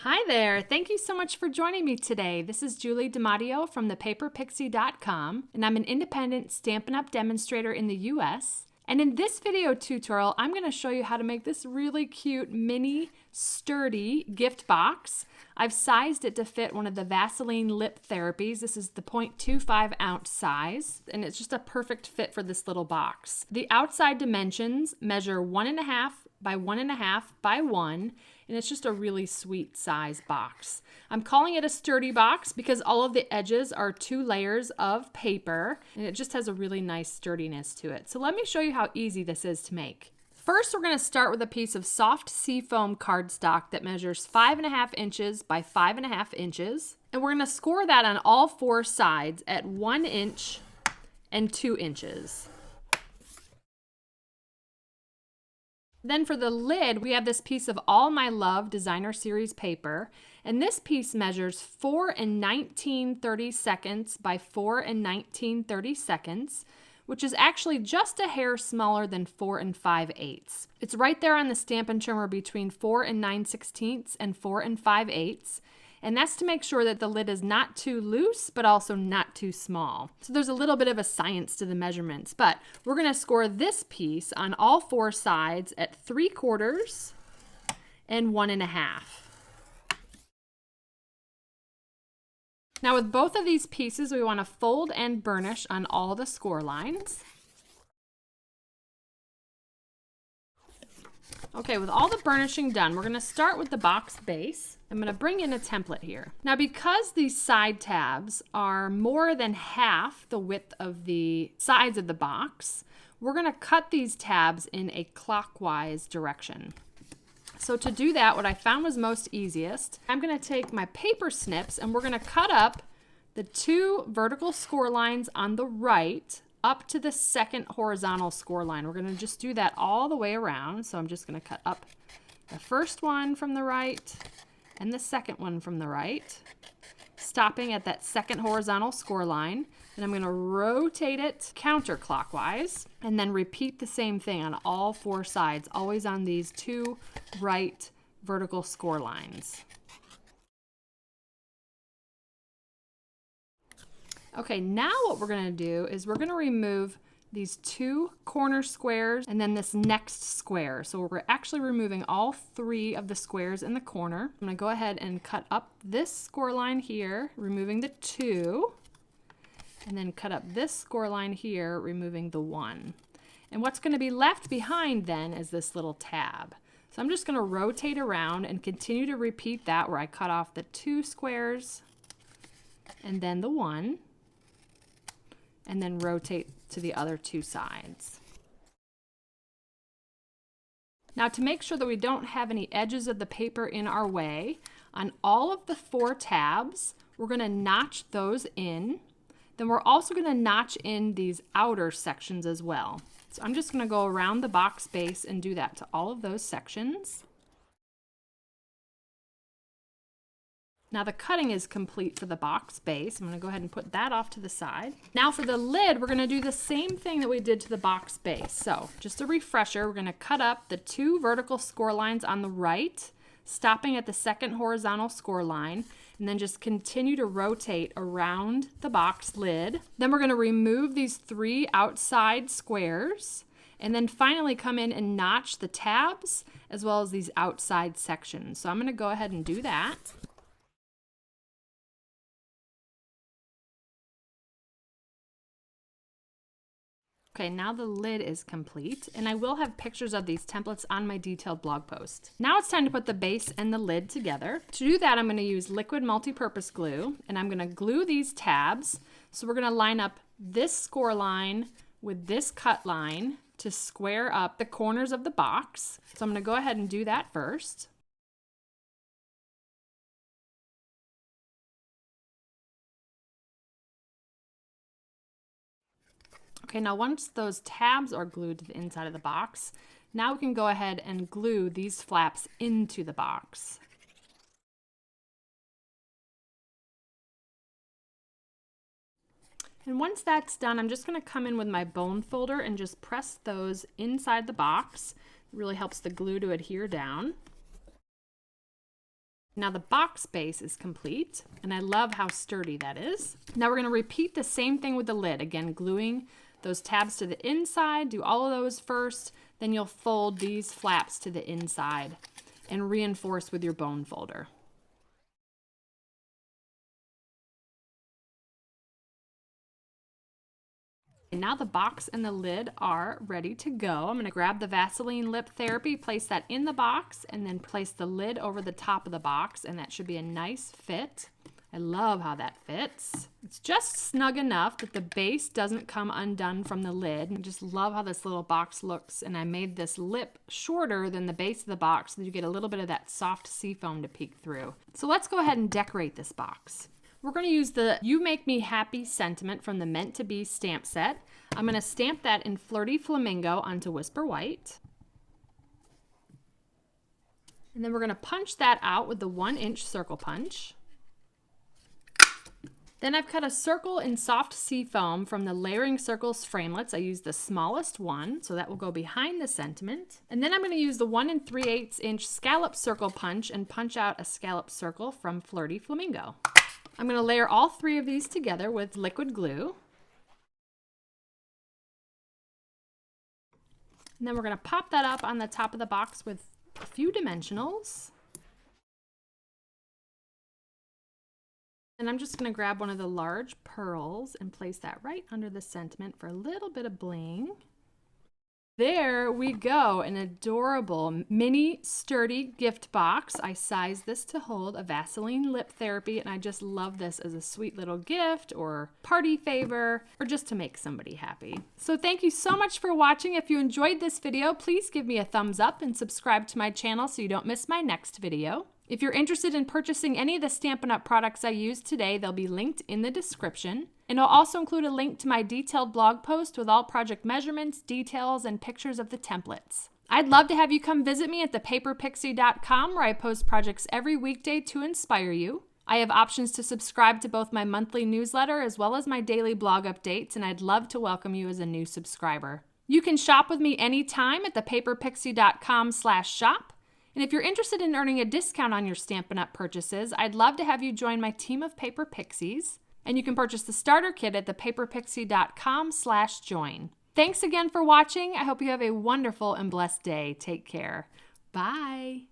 Hi there! Thank you so much for joining me today. This is Julie DiMatteo from thepaperpixie.com, and I'm an independent Stampin' Up! Demonstrator in the US. And in this video tutorial, I'm going to show you how to make this really cute, mini, sturdy gift box. I've sized it to fit one of the Vaseline lip therapies. This is the 0.25 ounce size, and it's just a perfect fit for this little box. The outside dimensions measure 1.5 by 1.5 by 1, and it's just a really sweet size box. I'm calling it a sturdy box because all of the edges are 2 layers of paper, and it just has a really nice sturdiness to it. So let me show you how easy this is to make. First, we're going to start with a piece of soft seafoam cardstock that measures 5.5 inches by 5.5 inches, and we're going to score that on all 4 sides at 1 inch and 2 inches. Then for the lid, we have this piece of All My Love Designer Series paper, and this piece measures 4 19/30 by 4 19/30, which is actually just a hair smaller than 4 5/8. It's right there on the Stampin' trimmer between 4 9/16 and 4 5/8. And that's to make sure that the lid is not too loose, but also not too small. So there's a little bit of a science to the measurements, but we're gonna score this piece on all 4 sides at 3/4 and 1.5. Now with both of these pieces, we wanna fold and burnish on all the score lines. Okay, with all the burnishing done, we're gonna start with the box base. I'm gonna bring in a template here. Now because these side tabs are more than half the width of the sides of the box, we're gonna cut these tabs in a clockwise direction. So to do that, what I found was most easiest, I'm gonna take my paper snips and we're gonna cut up the 2 vertical score lines on the right up to the 2nd horizontal score line. We're gonna just do that all the way around. So I'm just gonna cut up the first one from the right and the 2nd one from the right, stopping at that 2nd horizontal score line. And I'm gonna rotate it counterclockwise and then repeat the same thing on all 4 sides, always on these 2 right vertical score lines. Okay, now what we're gonna do is we're gonna remove these 2 corner squares and then this next square. So we're actually removing all 3 of the squares in the corner. I'm gonna go ahead and cut up this score line here, removing the 2, and then cut up this score line here, removing the 1. And what's gonna be left behind then is this little tab. So I'm just gonna rotate around and continue to repeat that where I cut off the 2 squares and then the 1, and then rotate to the other 2 sides. Now to make sure that we don't have any edges of the paper in our way, on all of the 4 tabs, we're gonna notch those in. Then we're also gonna notch in these outer sections as well. So I'm just gonna go around the box base and do that to all of those sections. Now the cutting is complete for the box base. I'm gonna go ahead and put that off to the side. Now for the lid, we're gonna do the same thing that we did to the box base. So just a refresher, we're gonna cut up the 2 vertical score lines on the right, stopping at the 2nd horizontal score line, and then just continue to rotate around the box lid. Then we're gonna remove these 3 outside squares, and then finally come in and notch the tabs as well as these outside sections. So I'm gonna go ahead and do that. Okay, now the lid is complete, and I will have pictures of these templates on my detailed blog post. Now it's time to put the base and the lid together. To do that, I'm going to use liquid multi-purpose glue, and I'm going to glue these tabs. So we're going to line up this score line with this cut line to square up the corners of the box. So I'm going to go ahead and do that first. Okay, now once those tabs are glued to the inside of the box, now we can go ahead and glue these flaps into the box. And once that's done, I'm just going to come in with my bone folder and just press those inside the box. It really helps the glue to adhere down. Now the box base is complete, and I love how sturdy that is. Now we're going to repeat the same thing with the lid. Again, gluing those tabs to the inside. Do all of those first, then you'll fold these flaps to the inside and reinforce with your bone folder. And now the box and the lid are ready to go. I'm going to grab the Vaseline Lip Therapy, place that in the box, and then place the lid over the top of the box, and that should be a nice fit. I love how that fits. It's just snug enough that the base doesn't come undone from the lid. I just love how this little box looks, and I made this lip shorter than the base of the box so that you get a little bit of that soft seafoam to peek through. So let's go ahead and decorate this box. We're going to use the You Make Me Happy sentiment from the Meant to Be stamp set. I'm going to stamp that in Flirty Flamingo onto Whisper White. And then we're going to punch that out with the 1-inch circle punch. Then I've cut a circle in soft seafoam from the Layering Circles framelits. I used the smallest one, so that will go behind the sentiment. And then I'm going to use the 1 3/8 inch scallop circle punch and punch out a scallop circle from Flirty Flamingo. I'm going to layer all 3 of these together with liquid glue. And then we're going to pop that up on the top of the box with a few dimensionals. And I'm just going to grab one of the large pearls and place that right under the sentiment for a little bit of bling. There we go, an adorable mini sturdy gift box. I sized this to hold a Vaseline Lip Therapy, and I just love this as a sweet little gift or party favor or just to make somebody happy. So thank you so much for watching. If you enjoyed this video, please give me a thumbs up and subscribe to my channel so you don't miss my next video. If you're interested in purchasing any of the Stampin' Up! Products I used today, they'll be linked in the description. And I'll also include a link to my detailed blog post with all project measurements, details, and pictures of the templates. I'd love to have you come visit me at thepaperpixie.com, where I post projects every weekday to inspire you. I have options to subscribe to both my monthly newsletter as well as my daily blog updates, and I'd love to welcome you as a new subscriber. You can shop with me anytime at thepaperpixie.com/shop. And if you're interested in earning a discount on your Stampin' Up! Purchases, I'd love to have you join my team of Paper Pixies. And you can purchase the starter kit at thepaperpixie.com/join. Thanks again for watching. I hope you have a wonderful and blessed day. Take care. Bye.